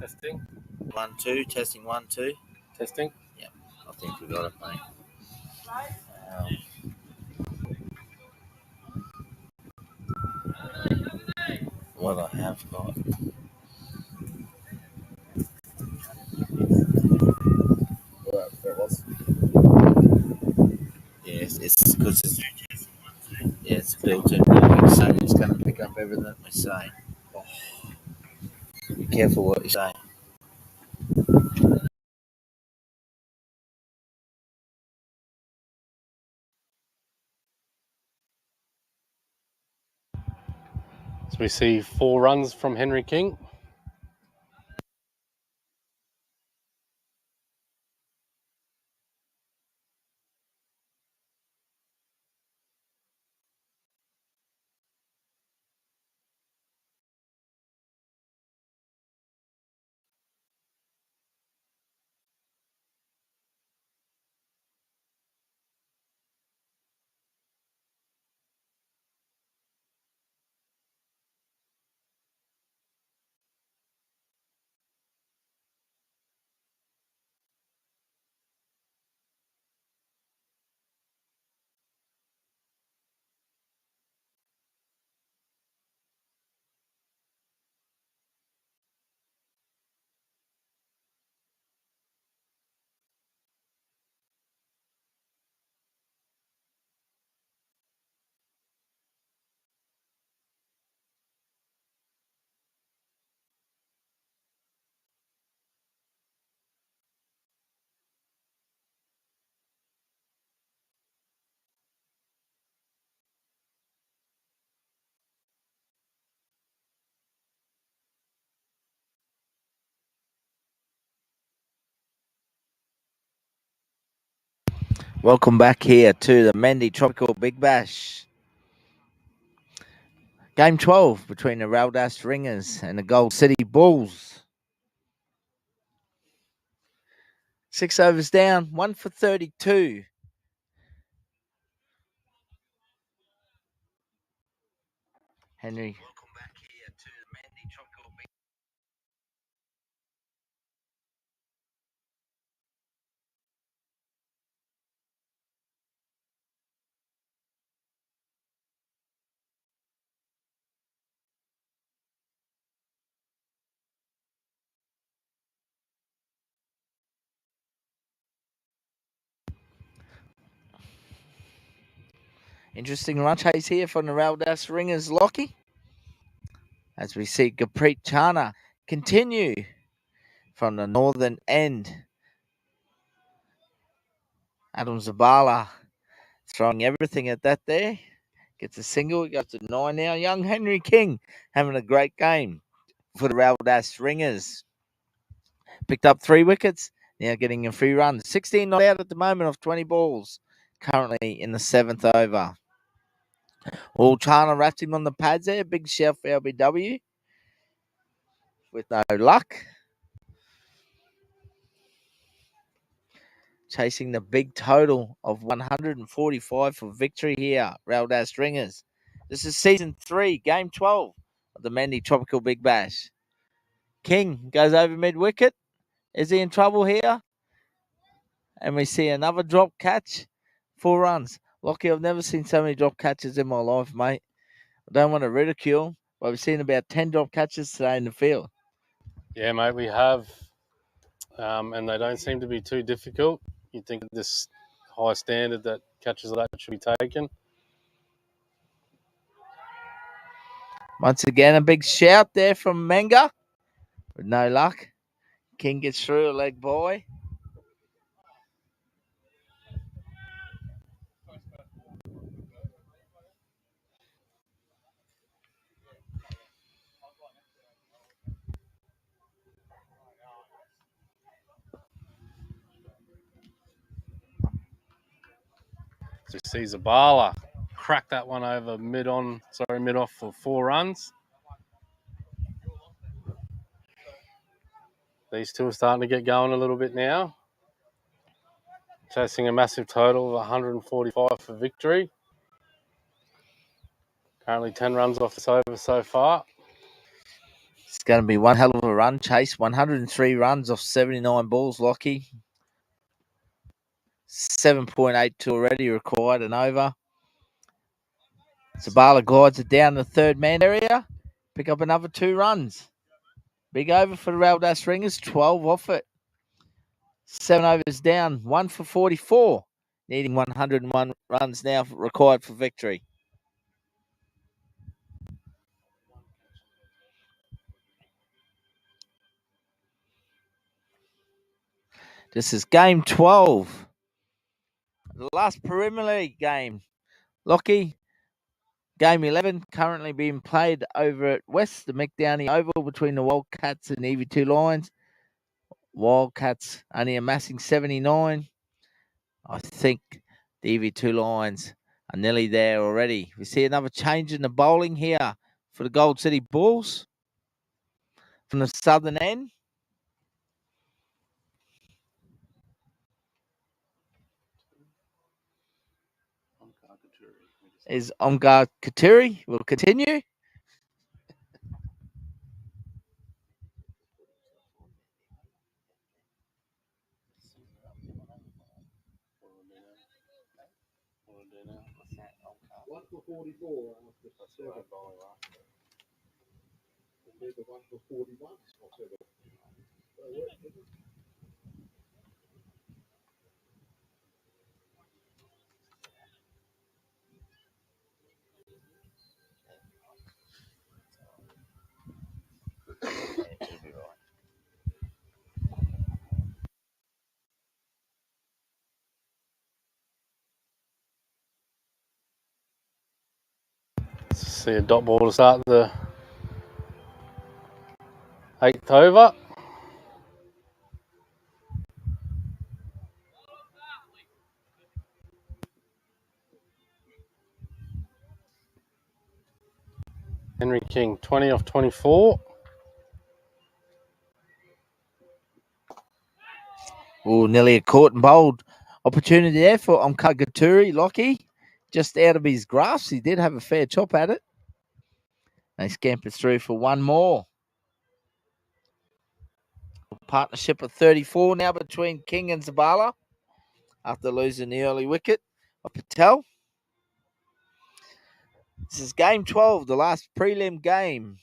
Testing. 1, 2, testing 1, 2. Testing. Yep, I think we got it, mate. What I have got. There it was. Yes, it's because it's built in, so it's going to pick up everything we say. Oh, be careful what you say. So we see 4 runs from Henry King. Welcome back here to the Mendi Tropical Big Bash. Game 12 between the Raldas Ringers and the Gold City Bulls. 6 overs down, 1 for 32. Henry. Welcome back here to the Mendi Tropical Big Interesting run chase here from the Raldas Ringers, Lockie. As we see Gurpreet Chana continue from the northern end. Adam Zabala throwing everything at that there. Gets a single, goes to 9 now. Young Henry King having a great game for the Raldas Ringers. Picked up 3 wickets, now getting a free run. 16 not out at the moment of 20 balls. Currently in the 7th over. All Chana wrapped him on the pads there. Big shout for LBW. With no luck. Chasing the big total of 145 for victory here, Raldas Ringers. This is season 3, game 12 of the Mendi Tropical Big Bash. King goes over mid-wicket. Is he in trouble here? And we see another drop catch. 4 runs. Lockie, I've never seen so many drop catches in my life, mate. I don't want to ridicule, but we've seen about 10 drop catches today in the field. Yeah, mate, we have. And they don't seem to be too difficult. You'd think this high standard that catches like that should be taken. Once again, a big shout there from Menga. With no luck. King gets through a leg boy. So you see Zabala crack that one over mid-off for 4 runs. These two are starting to get going a little bit now. Chasing a massive total of 145 for victory. Currently 10 runs off this over so far. It's going to be one hell of a run chase. 103 runs off 79 balls, Lockie. 7.82 already required and over. Zabala glides it down the third man area. Pick up another 2 runs. Big over for the Raldas Ringers. 12 off it. 7 overs down. 1 for 44. Needing 101 runs now required for victory. This is game 12. The last preliminary game. Lockie, game 11 currently being played over at West, the McDowney Oval between the Wildcats and the EV2 Lions. Wildcats only amassing 79. I think the EV2 Lions are nearly there already. We see another change in the bowling here for the Gold City Bulls from the southern end. Is Omgar Katuri will continue. One for 44 after 7. There's a 1 for 41. See a dot ball to start the 8th over. Henry King, 20 off 24. Oh, nearly a caught and bowled opportunity there for Omkar Katuri. Lockie, just out of his grasp. He did have a fair chop at it. They scampers through for one more. Partnership of 34 now between King and Zabala after losing the early wicket of Patel. This is game 12, the last prelim game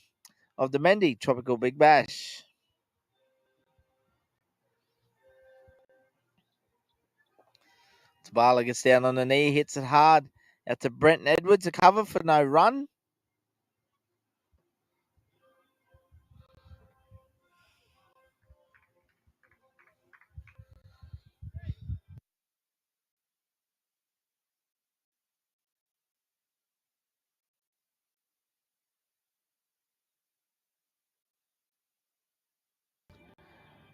of the Mendi Tropical Big Bash. Zabala gets down on the knee, hits it hard out to Brenton Edwards, a cover for no run.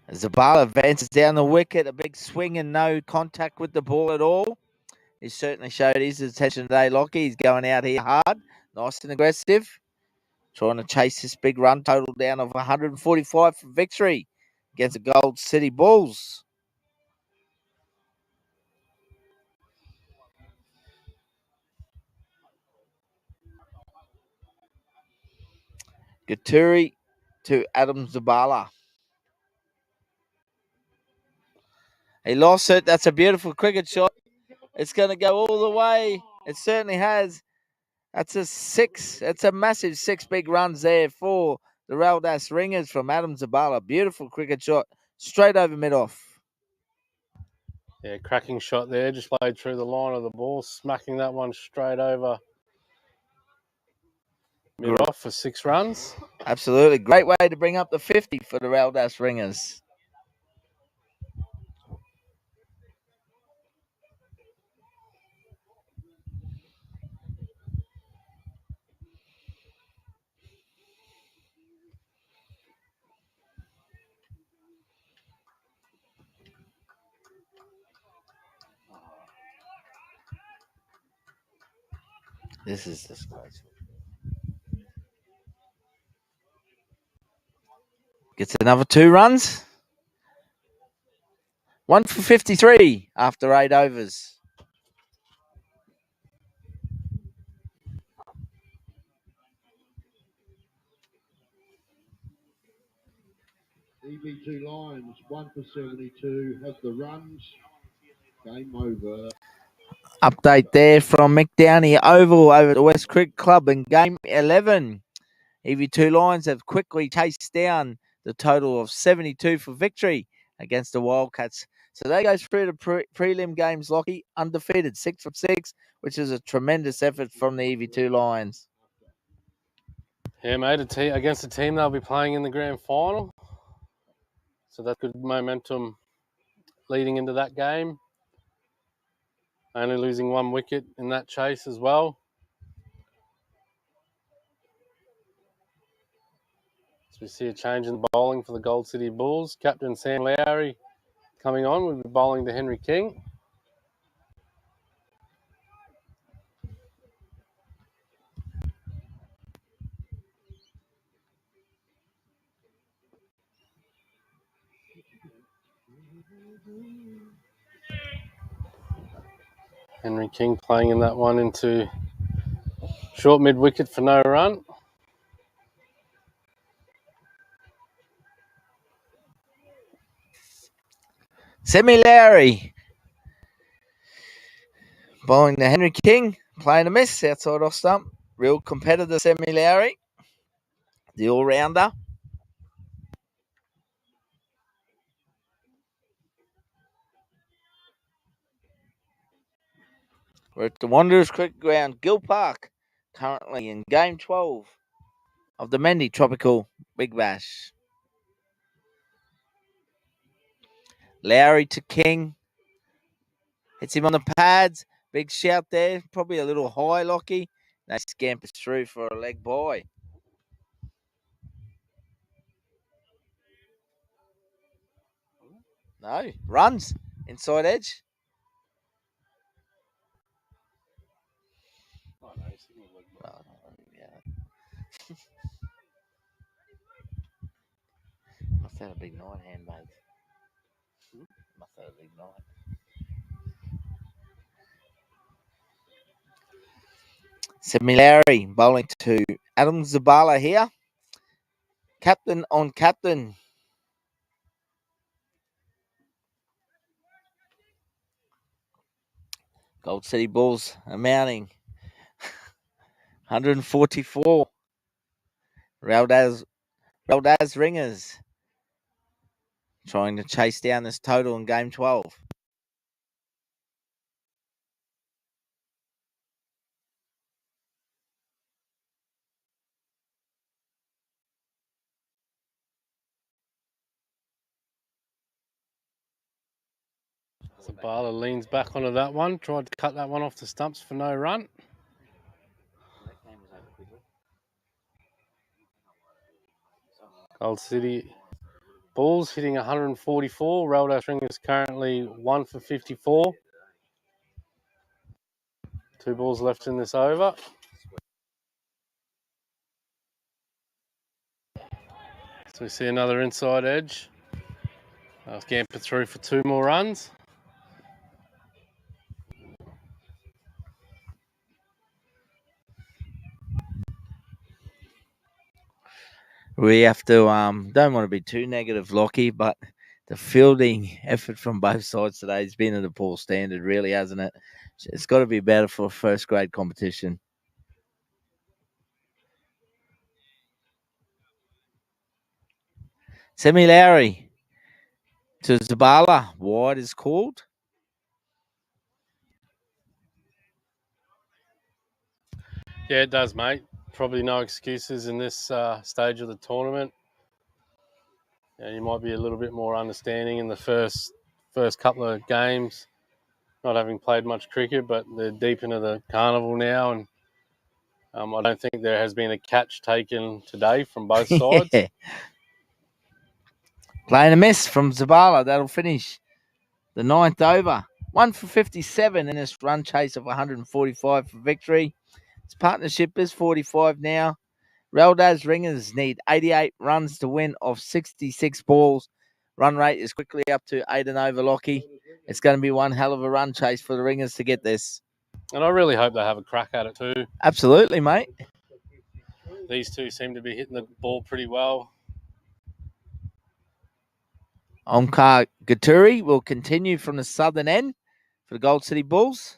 Zabala advances down the wicket, a big swing and no contact with the ball at all. He certainly showed his attention today, Lockie. He's going out here hard, nice and aggressive, trying to chase this big run total down of 145 for victory against the Gold City Bulls. Gaturi to Adam Zabala. He lost it. That's a beautiful cricket shot. It's going to go all the way. It certainly has. That's a 6. It's a massive 6 big runs there for the Raldas Ringers from Adam Zabala. Beautiful cricket shot. Straight over mid-off. Yeah, cracking shot there. Just played through the line of the ball, smacking that one straight over mid-off for 6 runs. Absolutely. Great way to bring up the 50 for the Raldas Ringers. This is disgraceful. Gets another 2 runs. 1 for 53 after 8 overs. EV2 Lions, 1 for 72, have the runs. Game over. Update there from McDowney Oval over at the West Creek Club in game 11. EV2 Lions have quickly chased down the total of 72 for victory against the Wildcats. So they go through the prelim games, Lockie, undefeated, 6 from 6, which is a tremendous effort from the EV2 Lions. Yeah, mate, against a team they'll be playing in the grand final. So that's good momentum leading into that game. Only losing 1 wicket in that chase as well. So we see a change in bowling for the Gold City Bulls. Captain Sam Lowry coming on. We'll be bowling to Henry King. Henry King playing in that one into short mid-wicket for no run. Semi Lowry bowling to Henry King, playing a miss outside off stump. Real competitor, Semi Lowry, the all-rounder. We're at the Wanderers Cricket Ground, Gill Park, currently in game 12 of the Mendi Tropical Big Bash. Lowry to King. Hits him on the pads. Big shout there. Probably a little high, Lockie. They scampers through for a leg by. No. Runs. Inside edge. Oh, yeah. Must have a big night, handmade. Must have a big night. Similarity bowling to Adam Zabala here. Captain on captain. Gold City Bulls amounting 144. Raldaz Ringers trying to chase down this total in game 12. Zabala leans back onto that one. Tried to cut that one off the stumps for no run. Gold City Bulls hitting 144. Raldo Stringers currently 1 for 54. 2 balls left in this over. So we see another inside edge. I'll scamper through for 2 more runs. We have to don't want to be too negative, Lockie, but the fielding effort from both sides today has been at a poor standard, really, hasn't it? It's got to be better for first grade competition. Semi Lowry to Zabala. Wide is called. Yeah, it does, mate. Probably no excuses in this stage of the tournament. Yeah, you might be a little bit more understanding in the first couple of games, not having played much cricket, but they're deep into the carnival now, and I don't think there has been a catch taken today from both sides. Yeah. Playing a miss from Zabala. That'll finish the 9th over. 1 for 57 in this run chase of 145 for victory. Its partnership is 45 now. Raldaz Ringers need 88 runs to win off 66 balls. Run rate is quickly up to 8 and over, Lockie. It's going to be one hell of a run chase for the Ringers to get this. And I really hope they have a crack at it too. Absolutely, mate. These two seem to be hitting the ball pretty well. Omkar Gaturi will continue from the southern end for the Gold City Bulls.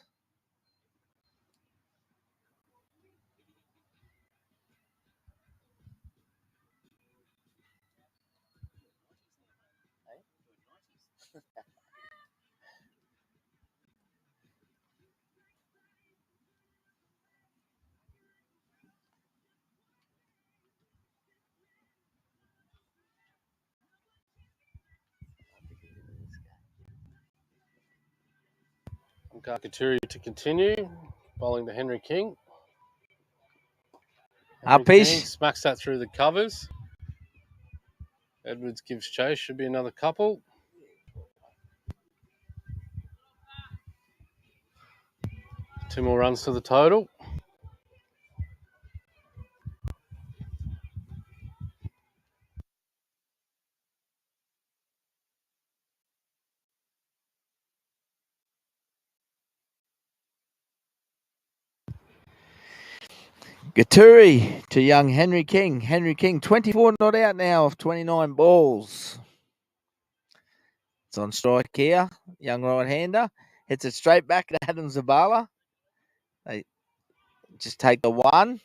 Katuri to continue, bowling to Henry King. Up King ish. smacks that through the covers. Edwards gives chase, should be another couple. Two more runs to the total. Gaturi to young Henry King. Henry King, 24 not out now of 29 balls. It's on strike here. Young right-hander. Hits it straight back to Adam Zabala. They just take the one.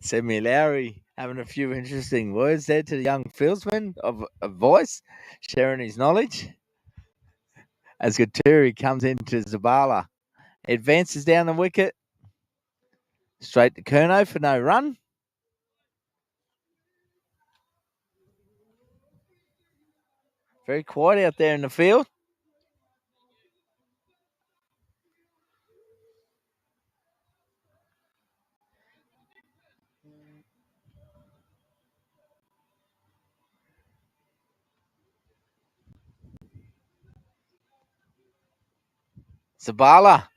Semi Lowry having a few interesting words there to the young fieldsman of voice, sharing his knowledge. As Gaturi comes into Zabala. Advances down the wicket. Straight to Kerno for no run. Very quiet out there in the field. Zabala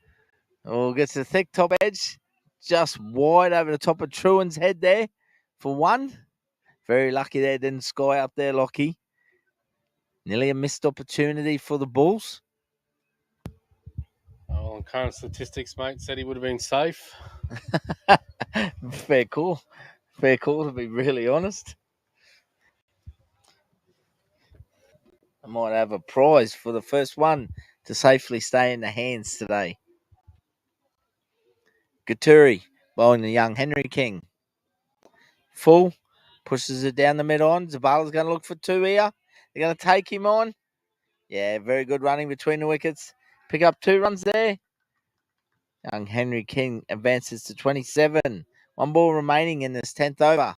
gets the thick top edge. Just wide over the top of Truan's head there for one. Very lucky there, didn't sky up there, Lockie. Nearly a missed opportunity for the Bulls. On current statistics, mate, said he would have been safe. Fair call. Fair call, to be really honest. I might have a prize for the first one to safely stay in the hands today. Gaturi bowling the young Henry King. Full. Pushes it down the mid on. Zabala's going to look for two here. They're going to take him on. Yeah, very good running between the wickets. Pick up 2 runs there. Young Henry King advances to 27. One ball remaining in this 10th over.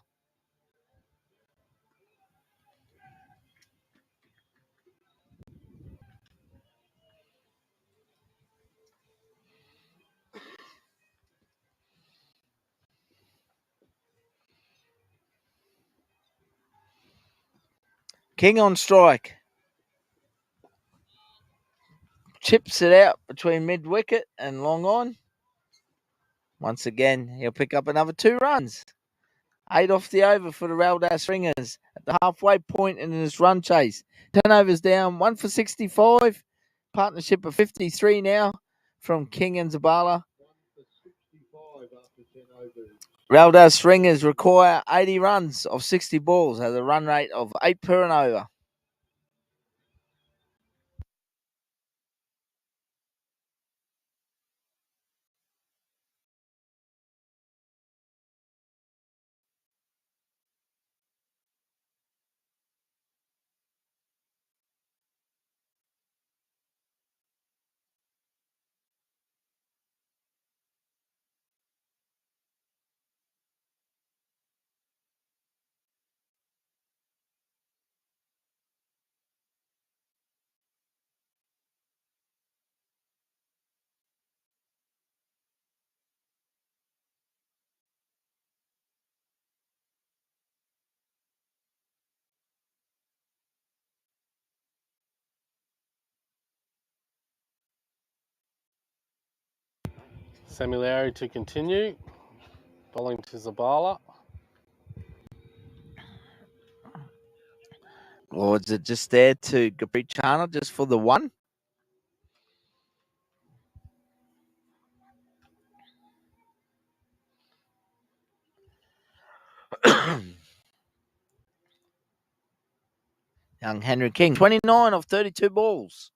King on strike. Chips it out between mid wicket and long on. Once again, he'll pick up another 2 runs. 8 off the over for the Raldas Ringers at the halfway point in this run chase. 10 overs down, 1 for 65. Partnership of 53 now from King and Zabala. 1 for 65 after 10 overs. Raldas Ringers require 80 runs of 60 balls at a run rate of 8 per and over. Samilari to continue, bowling to Zabala. Or is it just there to Caprichana just for the one? Young Henry King, 29 of 32 balls.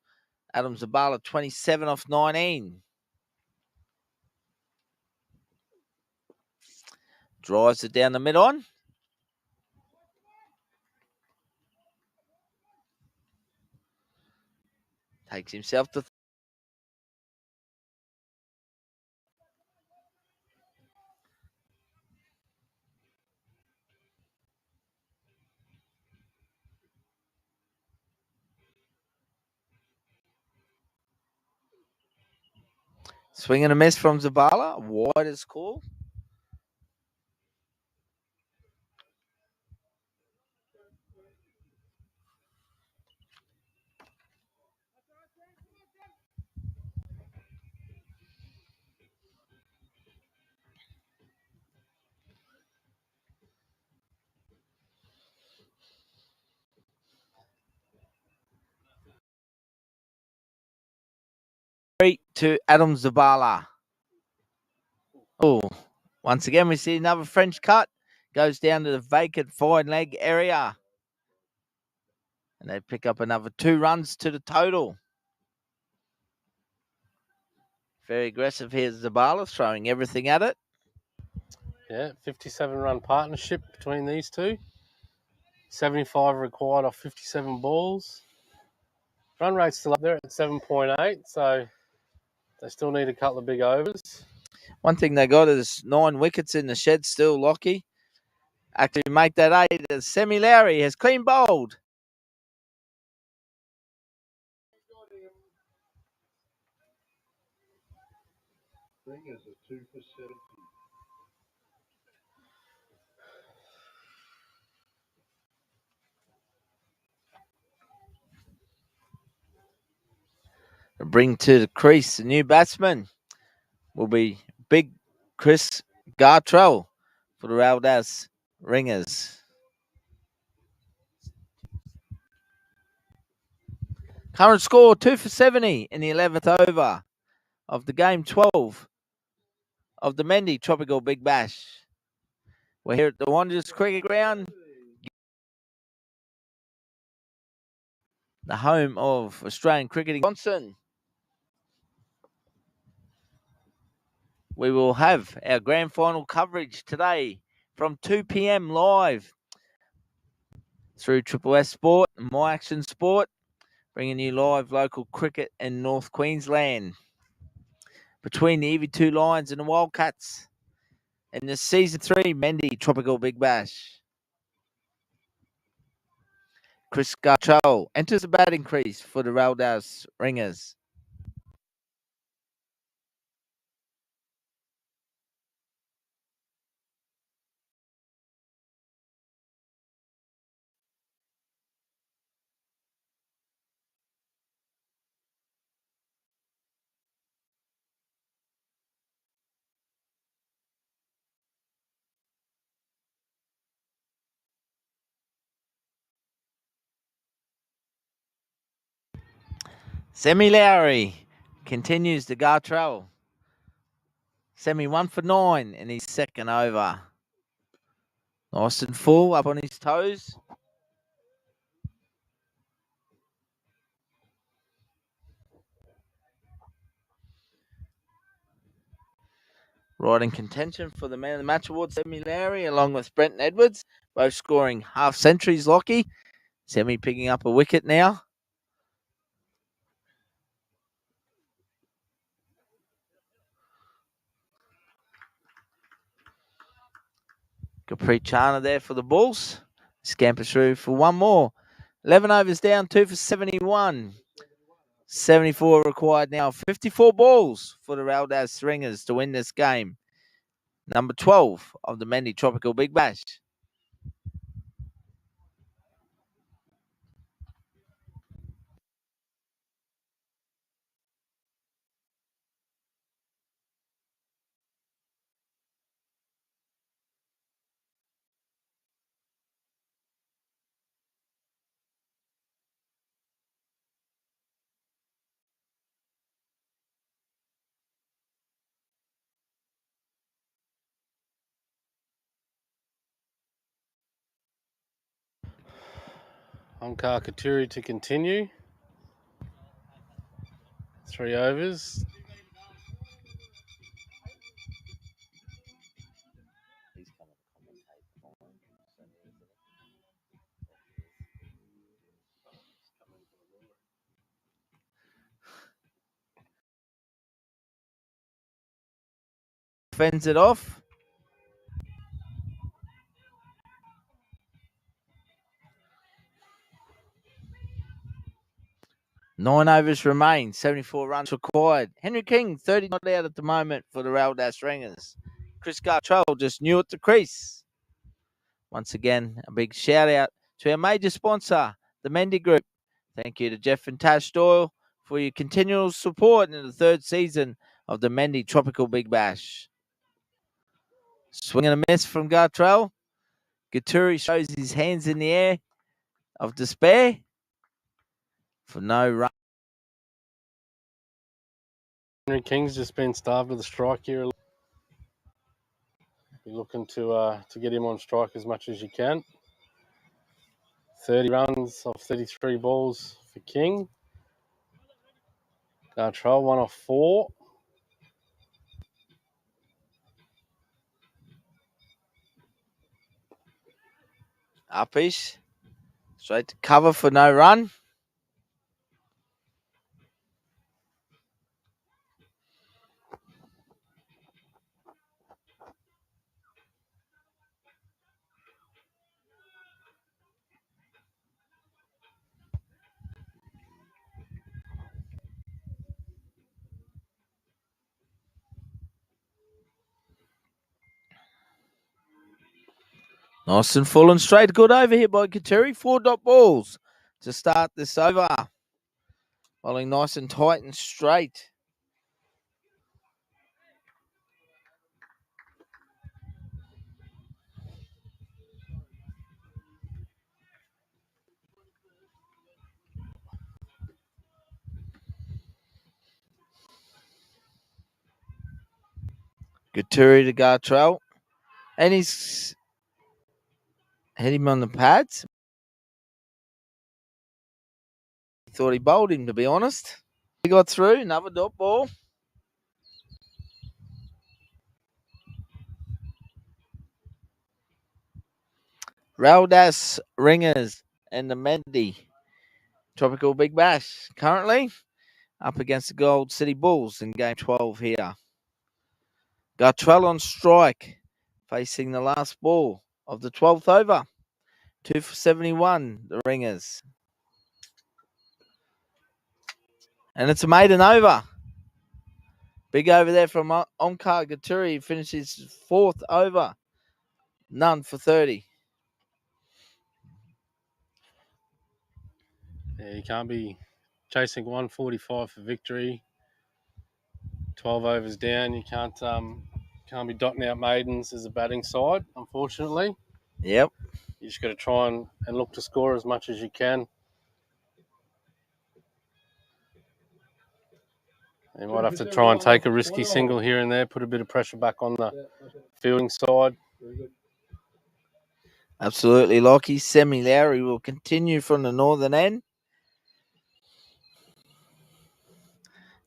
Adam Zabala, 27 off 19. Drives it down the mid on. Takes himself to swing and a miss from Zabala. Wide is called. To Adam Zabala. Oh, once again, we see another French cut. Goes down to the vacant fine leg area. And they pick up another 2 runs to the total. Very aggressive here, Zabala, throwing everything at it. Yeah, 57-run partnership between these two. 75 required off 57 balls. Run rate's still up there at 7.8, so they still need a couple of big overs. One thing they got is 9 wickets in the shed still, Lockie. Actually, make that 8 as Semi Lowry has clean bowled. Ringers are 2 for 70. Bring to the crease the new batsman will be big Chris Gartrell for the Raldas Ringers. Current score 2 for 70 in the 11th over of the game 12 of the Mendi Tropical Big Bash. We're here at the Wanderers Cricket Ground, the home of Australian cricketing. Johnson. We will have our grand final coverage today from 2 p.m. live through Triple S Sport and My Action Sport, bringing you live local cricket in North Queensland between the EV2 Lions and the Wildcats in the Season 3 Mendi Tropical Big Bash. Chris Gartrell enters the batting crease for the Raldas Ringers. Semi Lowry continues to Gartrell. Semi 1 for 9 in his second over. Nice and full, up on his toes. Right in contention for the Man of the Match award, Semi Lowry, along with Brenton Edwards, both scoring half centuries, Lockie. Semi picking up a wicket now. Caprichana there for the Bulls. Scamper through for one more. 11 overs down, 2 for 71. 74 required now. 54 balls for the Raldas Ringers to win this game. Number 12 of the Mendi Tropical Big Bash. Onkar Katuri to continue. 3 overs. Fends it off. Nine overs remain, 74 runs required. Henry King, 30 not out at the moment for the Raldas Ringers. Chris Gartrell just knew at the crease. Once again, a big shout out to our major sponsor, the Mendi Group. Thank you to Jeff and Tash Doyle for your continual support in the third season of the Mendi Tropical Big Bash. Swing and a miss from Gartrell. Gaturi shows his hands in the air of despair for no run. Henry King's just been starved with a strike here. Be looking to get him on strike as much as you can. 30 runs off 33 balls for King. Gartrell 1 off 4. Uppish. Straight to cover for no run. Nice and full and straight. Good over here by Kateri. 4 dot balls to start this over. Bowling nice and tight and straight. Kateri to Gartrell. And he's hit him on the pads. Thought he bowled him, to be honest. He got through. Another dot ball. Raldas Ringers and the Mendi Tropical Big Bash currently up against the Gold City Bulls in game 12 here. Gartrell on strike, facing the last ball of the 12th over. 2 for 71, the Ringers. And it's a maiden over. Big over there from Onkar Gaturi. Finishes 4th over. None for 30. Yeah, you can't be chasing 145 for victory. 12 overs down. You can't be dotting out maidens as a batting side, unfortunately. Yep. You just got to try and look to score as much as you can. You might have to try and take a risky single here and there, put a bit of pressure back on the fielding side. Absolutely, Lockie. Semi Lowry will continue from the northern end.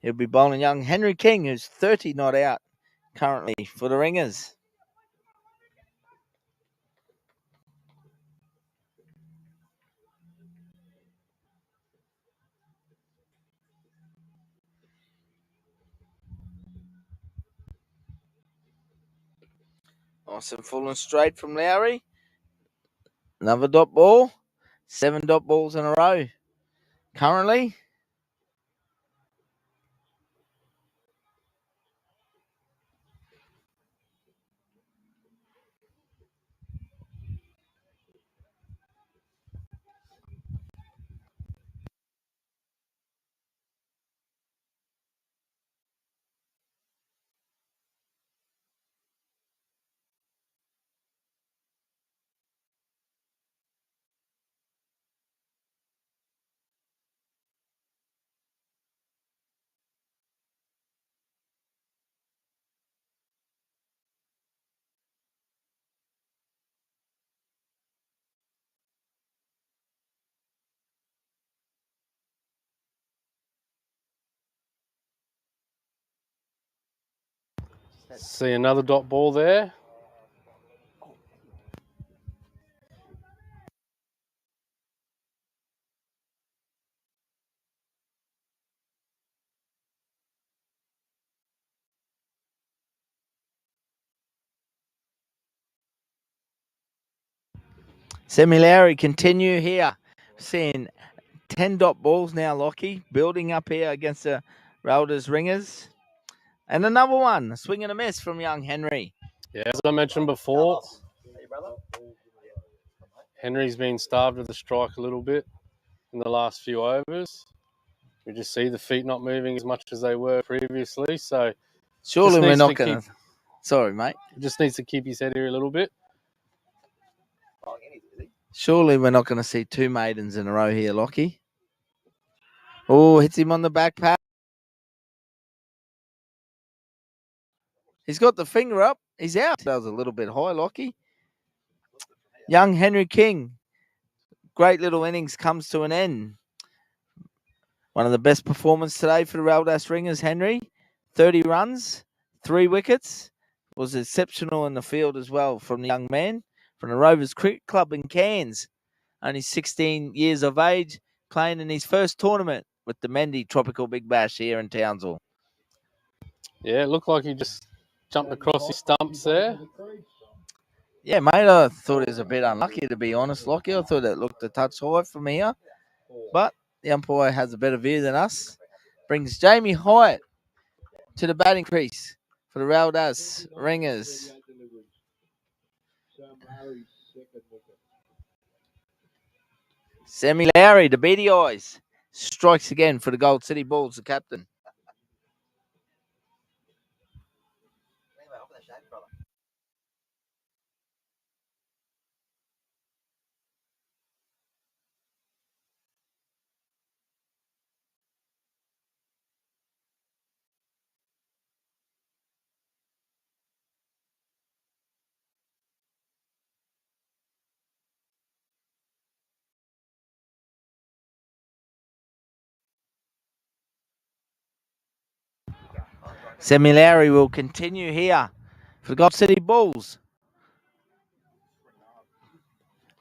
He'll be bowling young Henry King, who's 30 not out currently for the Ringers. Nice and full and straight from Lowry. Another dot ball. 7 dot balls in a row currently. See another dot ball there. Semilari continue here. Seeing 10 dot balls now, Lockie, building up here against the Railders Ringers. And another one, a swing and a miss from young Henry. Yeah, as I mentioned before, Henry's been starved of the strike a little bit in the last few overs. We just see the feet not moving as much as they were previously. So Surely we're not going to. Sorry, mate. Just needs to keep his head here a little bit. Surely we're not going to see two maidens in a row here, Lockie. Oh, hits him on the back pack. He's got the finger up. He's out. That was a little bit high, Lockie. Young Henry King. Great little innings comes to an end. One of the best performances today for the Raildas Ringers, Henry. 30 runs, 3 wickets. Was exceptional in the field as well from the young man from the Rovers Cricket Club in Cairns. Only 16 years of age, playing in his first tournament with the Mendi Tropical Big Bash here in Townsville. Yeah, it looked like he just jumped across his stumps there. Yeah, mate, I thought it was a bit unlucky, to be honest, Lockie. I thought it looked a touch high from here. But the umpire has a better view than us. Brings Jamie Hyatt to the batting crease for the Raildas Ringers. Sammy Lowry, the beady eyes, strikes again for the Gold City Bulls, the captain. Sammy Lowry will continue here for the Gold City Bulls.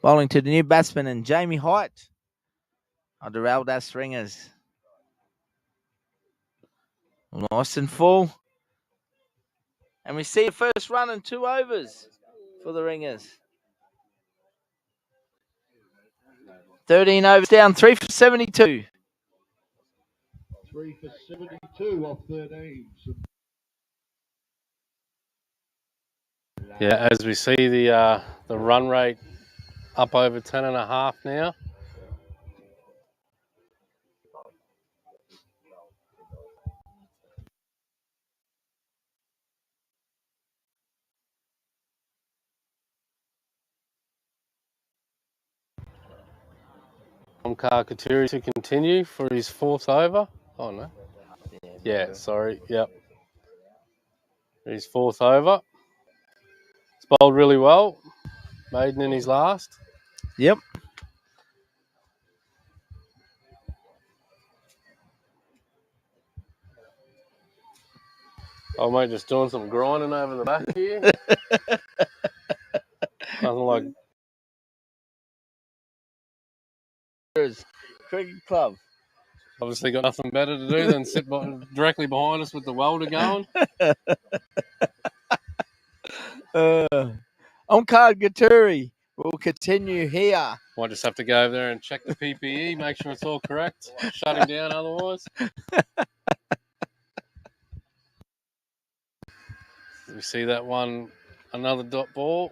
Bowling to the new batsman and Jamie Hyatt of the Raildas Ringers. Nice and full. And we see a first run in 2 overs for the Ringers. 13 overs down, 3 for 72. 3 for 72 off 13. Yeah, as we see the run rate up over 10.5 now. Omkar Katuri to continue for his 4th over. Oh, no. Yeah, sorry. Yep. His 4th over. It's bowled really well. Maiden in his last. Yep. Oh, mate, just doing some grinding over the back here. Nothing like Cricket Club. obviously got nothing better to do than sit directly behind us with the welder going. Omkar Gaturi will continue here. Might just have to go over there and check the PPE, make sure it's all correct. Shut him down otherwise. We see that one, another dot ball.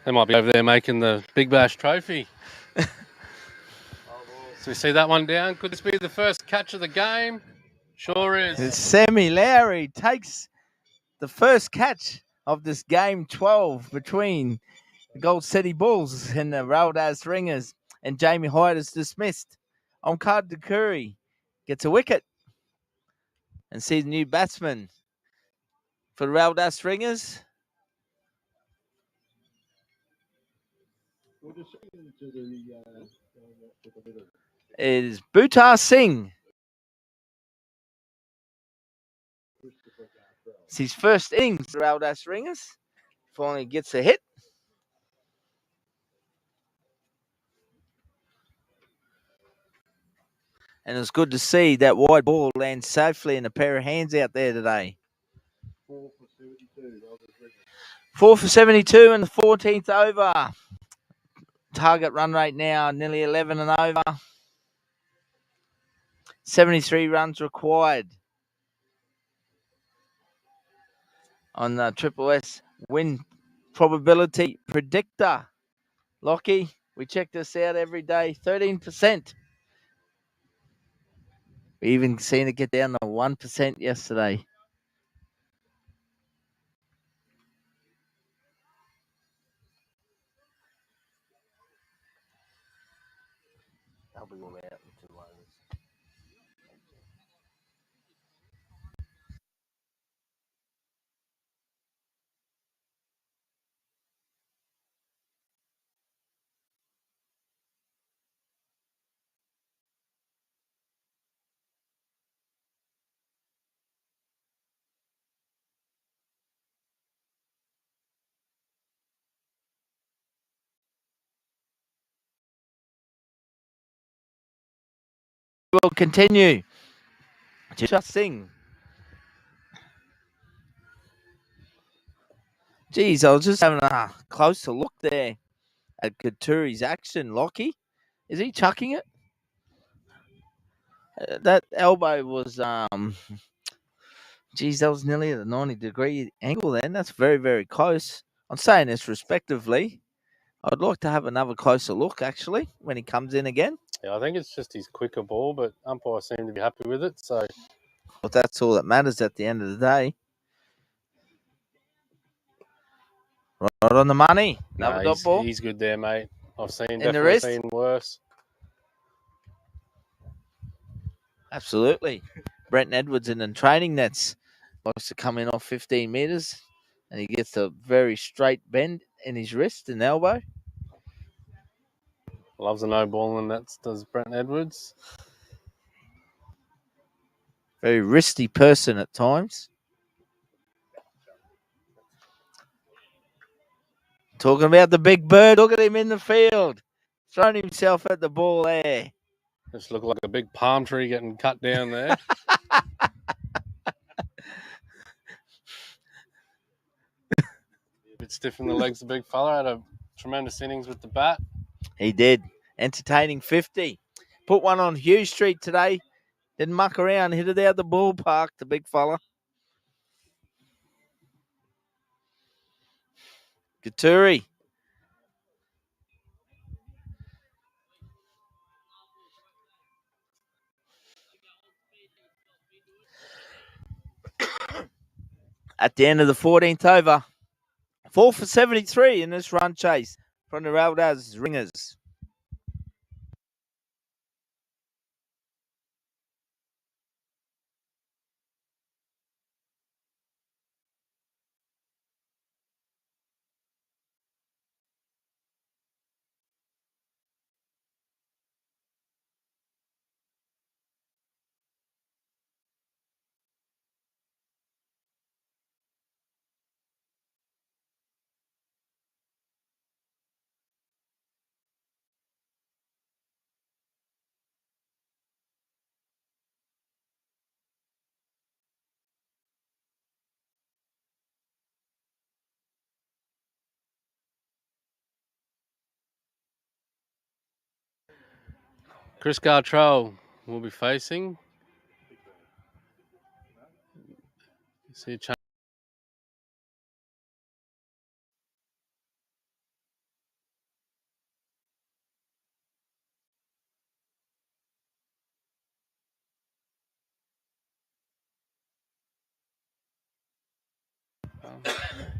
They might be over there making the Big Bash trophy. So we see that one down. Could this be the first catch of the game? Sure is. Sammy Lowry takes the first catch of this game 12 between the Gold City Bulls and the Raildas Ringers, and Jamie Hyde is dismissed on card to Curry. Gets a wicket. And sees new batsman for the Raldas Ringers. We'll just sing to the middle. It is Bhutar Singh. It's his first innings for the Raldas Ringers. Finally gets a hit. And it's good to see that wide ball land safely in a pair of hands out there today. 4 for 72. 4 for 72 in the 14th over. Target run rate now nearly 11 and over. 73 runs required on the Triple S win probability predictor. Lockie, we check this out every day. 13%. We even seen it get down to 1% yesterday. They'll be all out in 2 overs. We'll continue. Just sing. Geez, I was just having a closer look there at Katuri's action. Lockie, is he chucking it? That elbow was, geez, that was nearly at a 90-degree angle then. That's very, very close. I'm saying this respectively. I'd like to have another closer look, actually, when he comes in again. Yeah, I think it's just his quicker ball, but umpires seem to be happy with it. So, But that's all that matters at the end of the day. Right on the money. Another dot ball. he's good there, mate. I've the definitely wrist. seen worse. Absolutely. Brent Edwards in training nets likes to come in off 15 metres, and he gets a very straight bend in his wrist and elbow. Loves a no ball, and that's does Brent Edwards. Very wristy person at times. Talking about the big bird. Look at him in the field. Throwing himself at the ball there. Just looked like a big palm tree getting cut down there. A bit stiff in the legs, the big fella. Had a tremendous innings with the bat. He did. Entertaining 50. Put one on Hughes Street today. Didn't muck around. Hit it out the ballpark, the big fella. Katuri. At the end of the 14th over, 4 for 73 in this run chase from the Raldas Ringers. Chris Gartrell will be facing. See a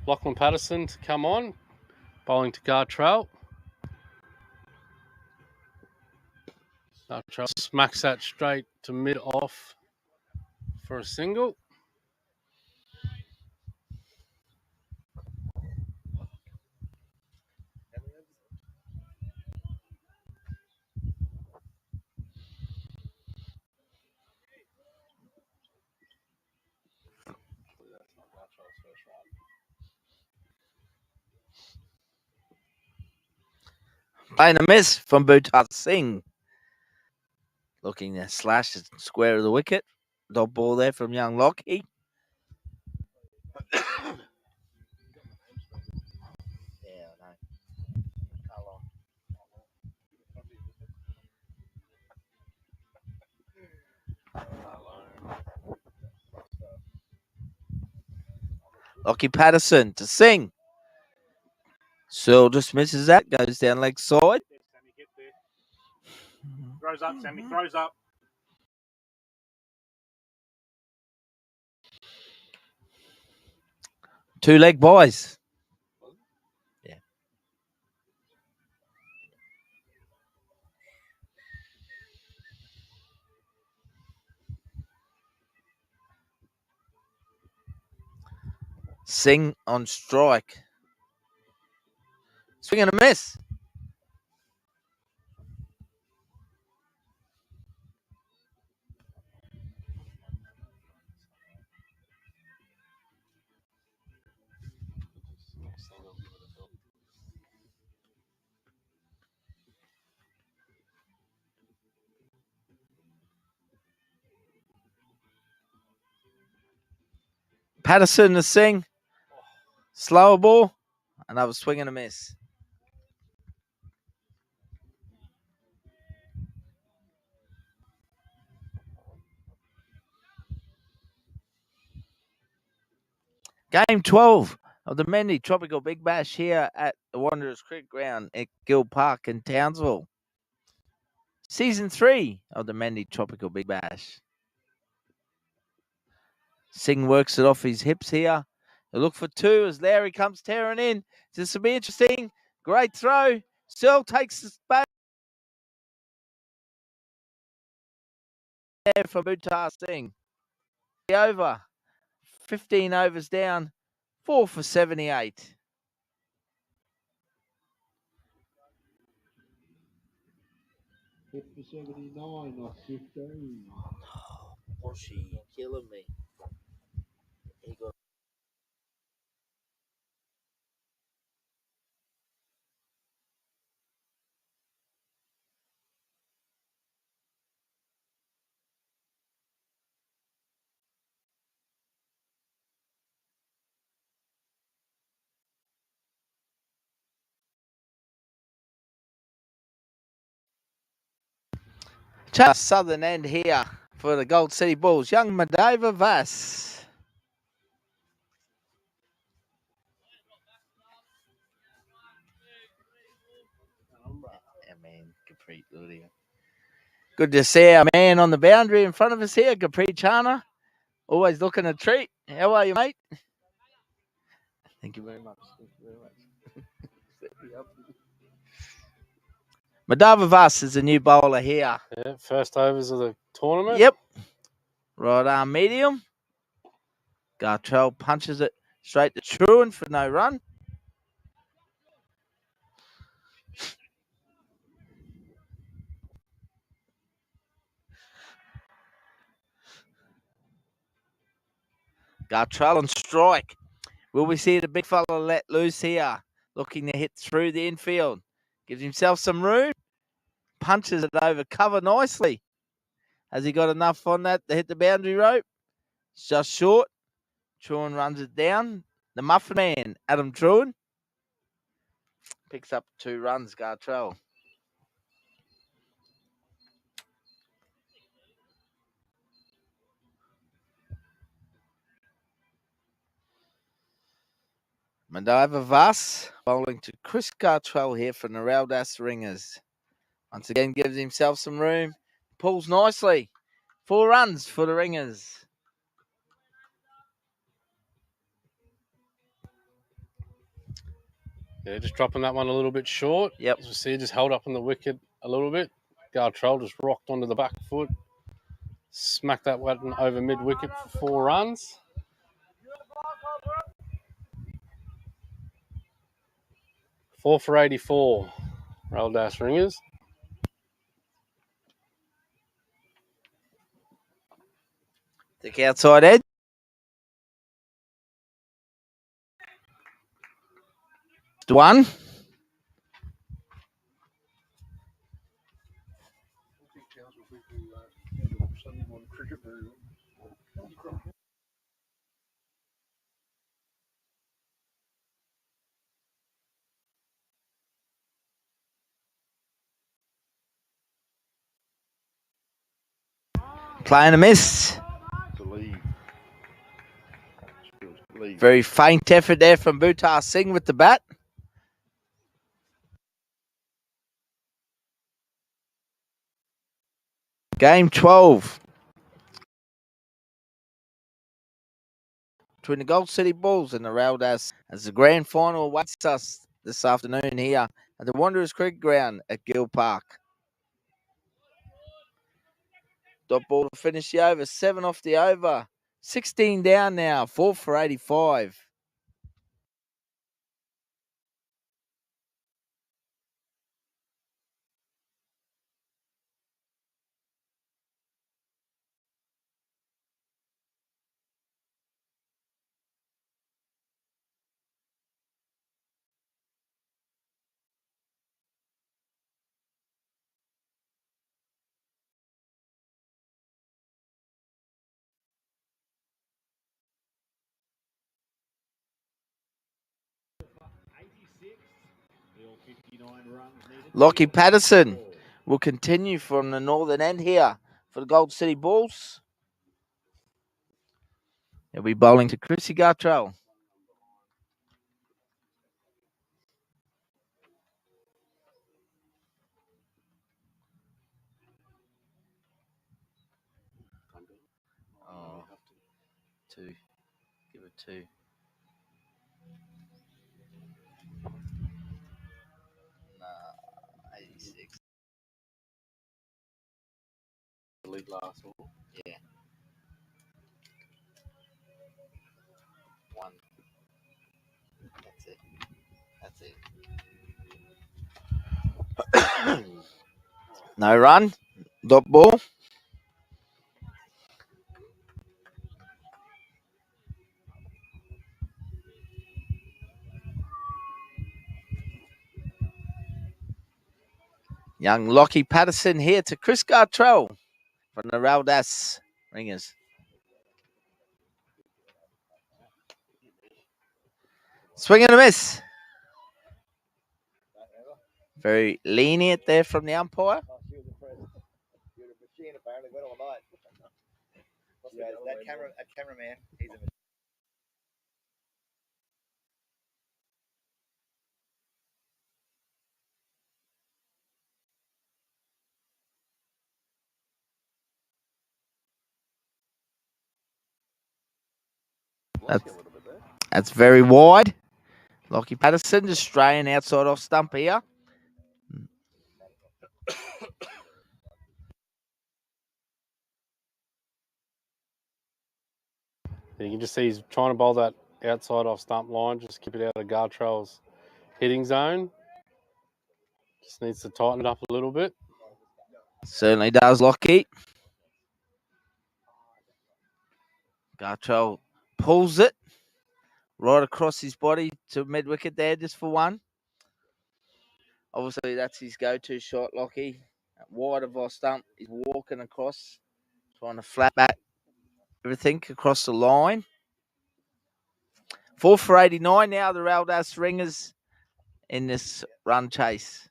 Lachlan Patterson to come on, bowling to Gartrell. Gartrell smacks that straight to mid off for a single. Playing a miss from Bhutat Singh. Looking to slash the square of the wicket. Dog ball there from young Lockie. Lockie Patterson to Singh. Searle just misses that. Goes down leg side. Throws up, Sammy. Throws up. Two leg boys. Yeah. Singh on strike. Swing and a miss. Patterson to Singh. Slower ball. Another swing and a miss. Game 12 of the Mendi Tropical Big Bash here at the Wanderers Cricket Ground at Gill Park in Townsville. Season 3 of the Mendi Tropical Big Bash. Singh works it off his hips here. He'll look for two as Larry comes tearing in. This will be interesting. Great throw. Searle takes the space there from Bhutar Singh. Over. 15 overs down. 4 for 78. Hit for 79 off 15. Bushy killing me. He got just southern end here for the Gold City Bulls. Young Madeva Vass. Good to see our man on the boundary in front of us here, Capri Chana. Always looking a treat. How are you, mate? Thank you very much. Thank you very much. Madava Vass is a new bowler here. Yeah, first overs of the tournament. Yep. Right arm medium. Gartrell punches it straight to Truan for no run. Gartrell on strike. Will we see the big fella let loose here? Looking to hit through the infield. Gives himself some room. Punches it over cover nicely. Has he got enough on that to hit the boundary rope? It's just short. Truan runs it down. The Muffin Man, Adam Truan, picks up 2 runs, Gartrell. Mandava Vass bowling to Chris Gartrell here from the Raldas Ringers. Once again, gives himself some room. Pulls nicely. 4 runs for the Ringers. Yeah, just dropping that one a little bit short. Yep. As we see, just held up on the wicket a little bit. Gartrell just rocked onto the back foot, smacked that one over mid-wicket for 4 runs. Four for 84, Raildash Ringers. Take outside edge. One. Playing a miss. Very faint effort there from Bhutar Singh with the bat. Game 12. Between the Gold City Bulls and the Raildas as the grand final awaits us this afternoon here at the Wanderers Cricket Ground at Gill Park. Dot ball to finish the over. 7 off the over. 16 down now. 4 for 85. Lockie Patterson will continue from the northern end here for the Gold City Bulls. He'll be bowling to Chrissy Gartrell. Oh, 2. Give it 2. No, 86. Lead last ball. Yeah. 1. That's it. That's it. No run. Dot ball. Young Lockie Patterson here to Chris Gartrell from the Raildas Ringers. Swing and a miss. Very lenient there from the umpire. That cameraman, he's a That's very wide. Lockie Patterson just straying outside off stump here. You can just see he's trying to bowl that outside off stump line, just keep it out of Gartrell's hitting zone. Just needs to tighten it up a little bit. Certainly does, Lockie. Gartrell pulls it right across his body to mid-wicket there just for 1. Obviously, that's his go-to shot, Lockie. Wide of our stump. He's walking across, trying to flat back everything across the line. 4 for 89 now, the Raildas Ringers in this run chase.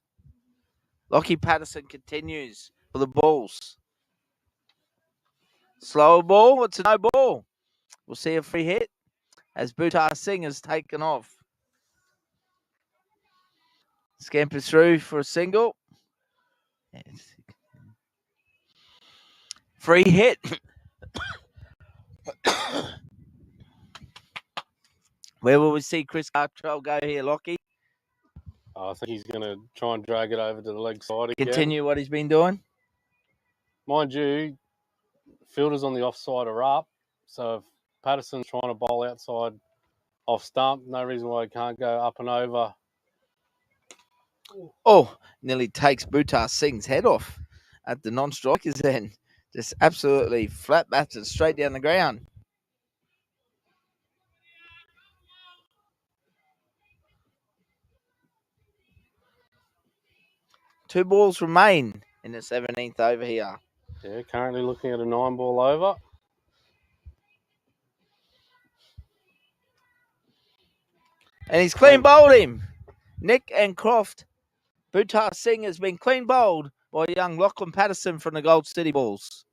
Lockie Patterson continues for the Bulls. Slower ball. It's a no ball. We'll see a free hit as Bhutar Singh has taken off. Scampers through for a single. Free hit. Where will we see Chris Gartrell go here, Lockie? I think he's going to try and drag it over to the leg side again. Continue what he's been doing. mind you, fielders on the offside are up. So if Patterson's trying to bowl outside off stump, no reason why he can't go up and over. Oh, nearly takes Bhutar Singh's head off at the non-strikers end. Just absolutely flat batted straight down the ground. Two balls remain in the 17th over here. Yeah, currently looking at a 9-ball over. And he's clean bowled him. Nick and Croft. Bhutar Singh has been clean bowled by young Lachlan Patterson from the Gold City Bulls.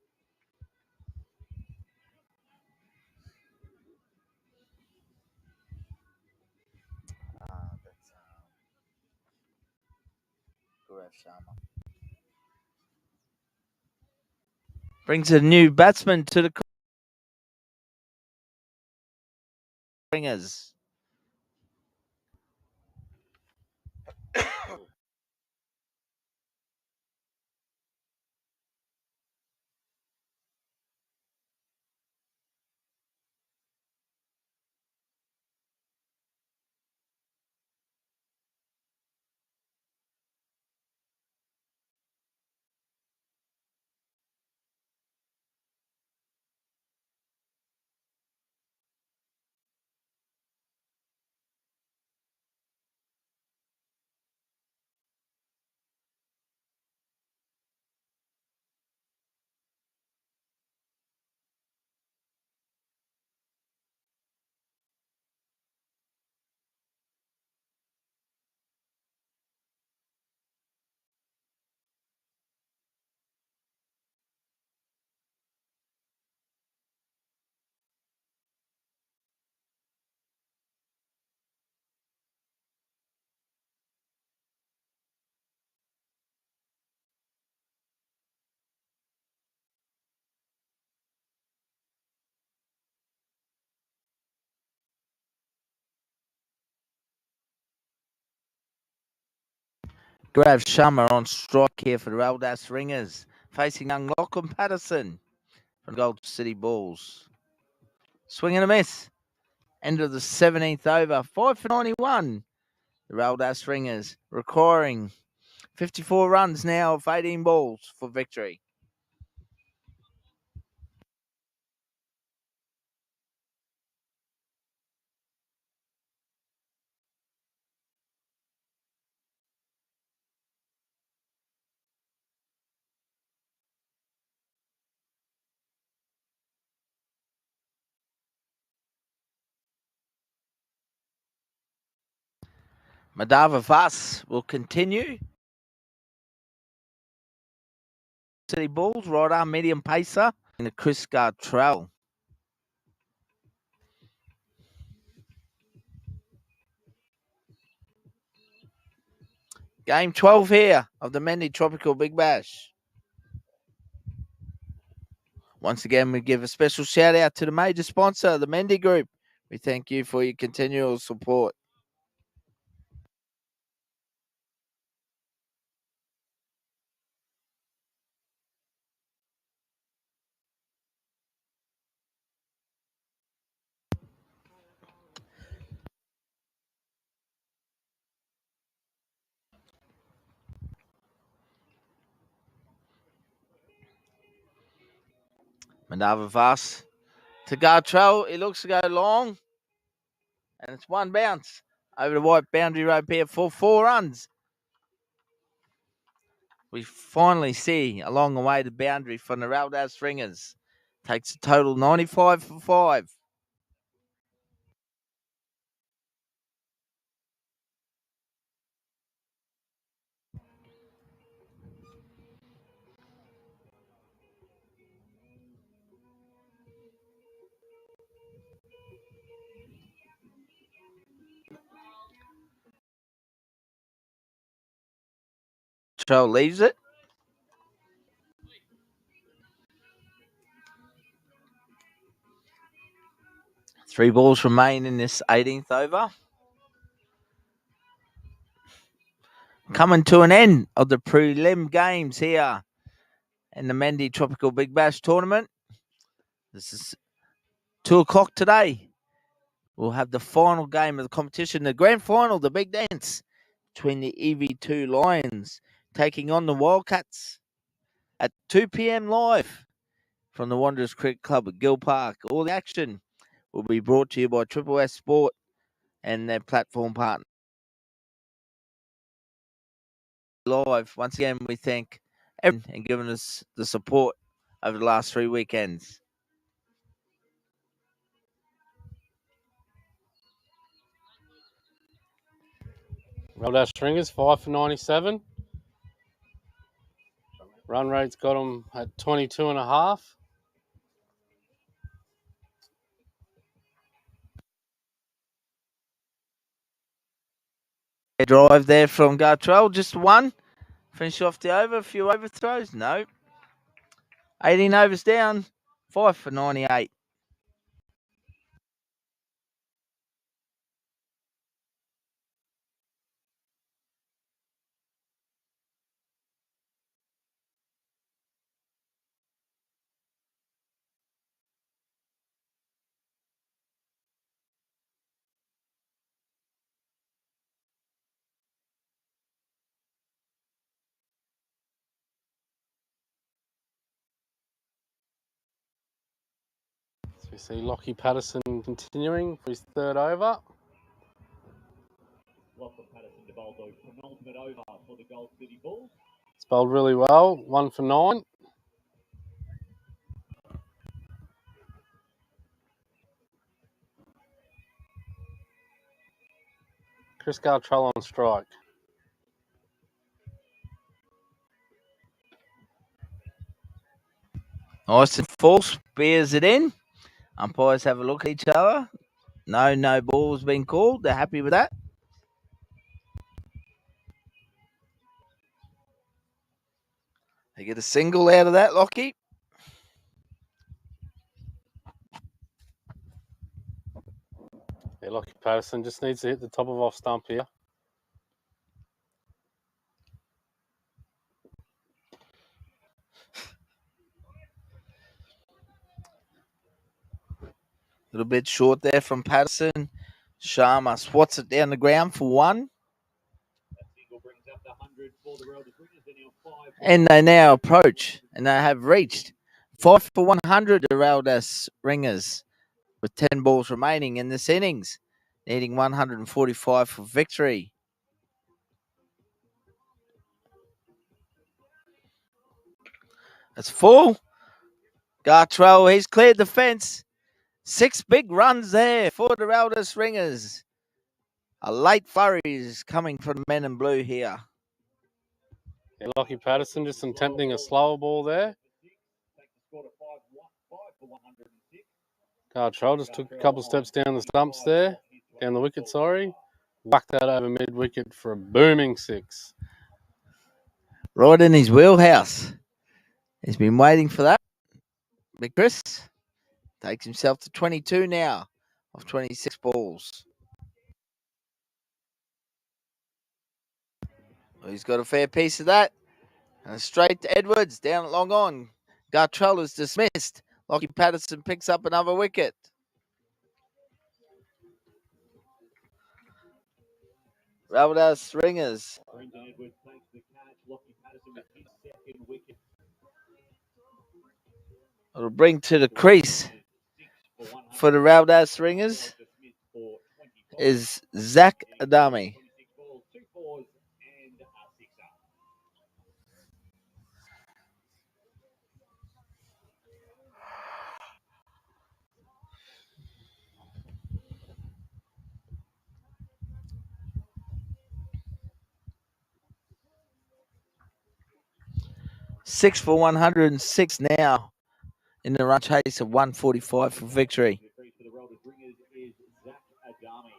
Brings a new batsman to the ringers. Grav Sharma on strike here for the Raldas Ringers, facing young Lachlan Patterson from Gold City Bulls. Swing and a miss. End of the 17th over. 5 for 91. The Raldas Ringers requiring 54 runs now of 18 balls for victory. Madhava Vas will continue. City Bulls, right arm medium pacer, and the Chris Gartrell. Game 12 here of the Mendi Tropical Big Bash. Once again, we give a special shout out to the major sponsor, the Mendi Group. We thank you for your continual support. Manava Vas to Gartrell. He looks to go long. And it's one bounce over the white boundary rope here for 4 runs. We finally see along the way the boundary from the Raldas Ringers. Takes a total 95 for 5. Troll leaves it. Three balls remain in this 18th over. Coming to an end of the prelim games here in the Mendi Tropical Big Bash tournament. This is 2 o'clock today. We'll have the final game of the competition, the grand final, the big dance between the EV2 Lions taking on the Wildcats at 2 p.m. live from the Wanderers Cricket Club at Gill Park. All the action will be brought to you by Triple S Sport and their platform partner. Live. Once again, we thank everyone and giving us the support over the last 3 weekends. Raildash Stringers, 5 for 97. Run rate's got them at 22.5. Drive there from Gartrell, just one. Finish off the over, a few overthrows. No. 18 overs down, 5 for 98. So we see Lockie Patterson continuing for his third over. Lachlan Patterson to bowl the penultimate over for the Gold City Bulls. It's bowled really well, 1 for 9. Chris Gartrell on strike. Nice and full, spears it in. Umpires have a look at each other. No ball's been called. They're happy with that. They get a single out of that, Lockie. Yeah, Lockie Patterson just needs to hit the top of off stump here. A little bit short there from Patterson. Sharma swats it down the ground for 1. And they now approach, and they have reached 5 for 100 Heraldas Ringers with 10 balls remaining in this innings, needing 145 for victory. That's full. Gartrell, he's cleared the fence. 6 big runs there for the Heraldas Ringers. A late flurry is coming from the men in blue here. Yeah, Lockie Patterson just attempting a slower ball there. Gartrell just took a couple of steps down the stumps there, down the wicket, sorry. Whacked that over mid-wicket for a booming 6. Right in his wheelhouse. He's been waiting for that. Big Chris takes himself to 22 now of 26 balls. Well, he's got a fair piece of that. And straight to Edwards, down at long on. Gartrell is dismissed. Lockie Patterson picks up another wicket. Raildash Ringers. Brendan Edwards takes the catch. Lachlan Patterson with his second wicket. It'll bring to the crease for the Raildash Ringers is Zach Adami. 2 fours and a sixer. Six for 106 now in the run chase of 145 for victory. For the Raildash Ringers is Zach Adami.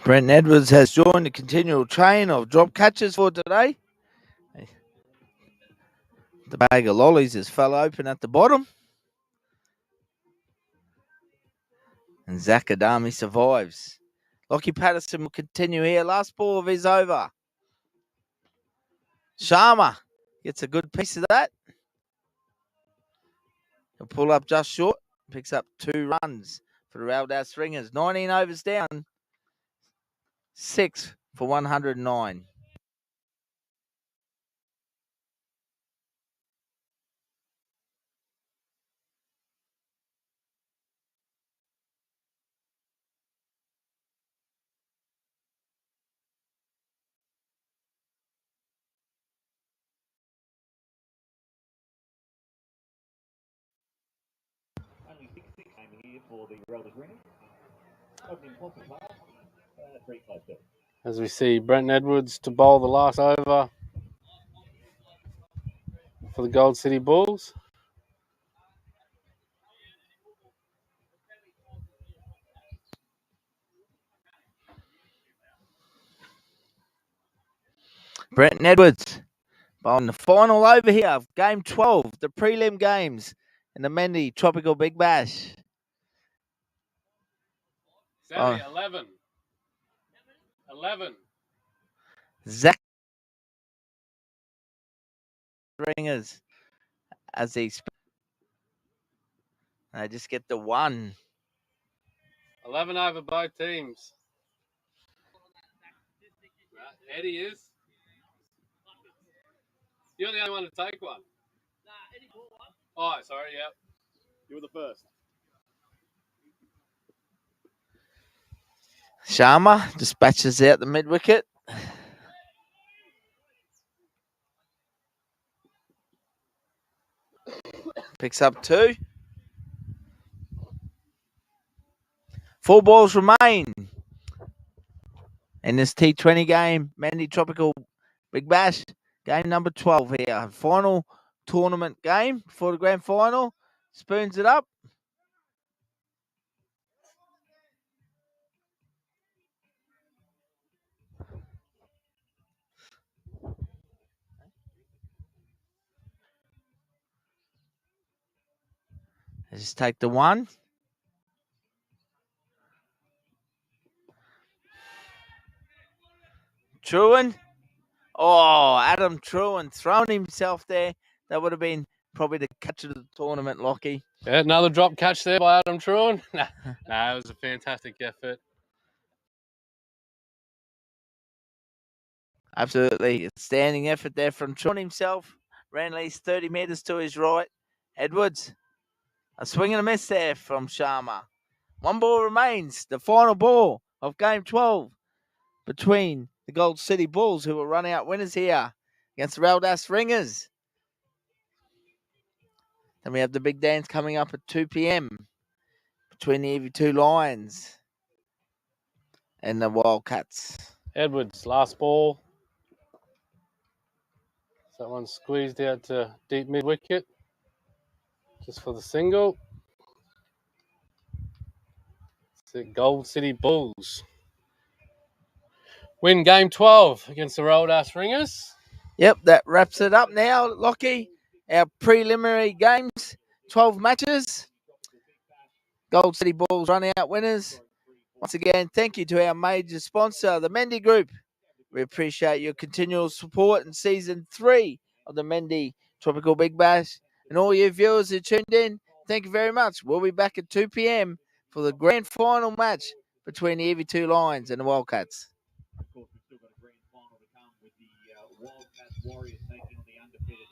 Brent Edwards has joined the continual train of drop catches for today. The bag of lollies has fell open at the bottom. And Zach Adami survives. Lockie Patterson will continue here. Last ball of his over. Sharma gets a good piece of that. He'll pull up just short. Picks up 2 runs for the Roundhouse Ringers. 19 overs down. 6 for 109. Only 6-6 game here for the Rollers Ring. Opening pocket pass, 3 close to. As we see Brent Edwards to bowl the last over for the Gold City Bulls. Brent Edwards on the final over here of game 12, the prelim games in the Mendi Tropical Big Bash. Sammy, 11. Zach Ringers as they just get the 1. 11 over both teams. Eddie is. You're the only one to take one. Eddie bought one. Oh, sorry, yep. You were the first. Sharma dispatches out the mid wicket. Picks up 2. 4 balls remain in this T20 game. Mendi Tropical Big Bash. Game number 12 here. Final tournament game for the grand final. Spoons it up. Just take the 1. Truan. Oh, Adam Truan thrown himself there. That would have been probably the catch of the tournament, Lockie. Yeah, another drop catch there by Adam Truan. Nah, it was a fantastic effort. Absolutely. Standing effort there from Truan himself. Ran at least 30 metres to his right. Edwards. A swing and a miss there from Sharma. 1 ball remains. The final ball of game 12 between the Gold City Bulls, who will run out winners here against the Roundhouse Ringers. Then we have the big dance coming up at 2 p.m. between the EV2 Lions and the Wildcats. Edwards, last ball. That one squeezed out to deep mid wicket. Just for the single. It's the Gold City Bulls. Win game 12 against the Rolled-Ass Ringers. Yep, that wraps it up now, Lockie. Our preliminary games, 12 matches. Gold City Bulls run out winners. Once again, thank you to our major sponsor, the Mendi Group. We appreciate your continual support in Season 3 of the Mendi Tropical Big Bash. And all you viewers who tuned in, thank you very much. We'll be back at 2 p.m. for the grand final match between the EV2 Lions and the Wildcats. Of course, we've still got a grand final to come with the Wildcats Warriors taking on the undefeated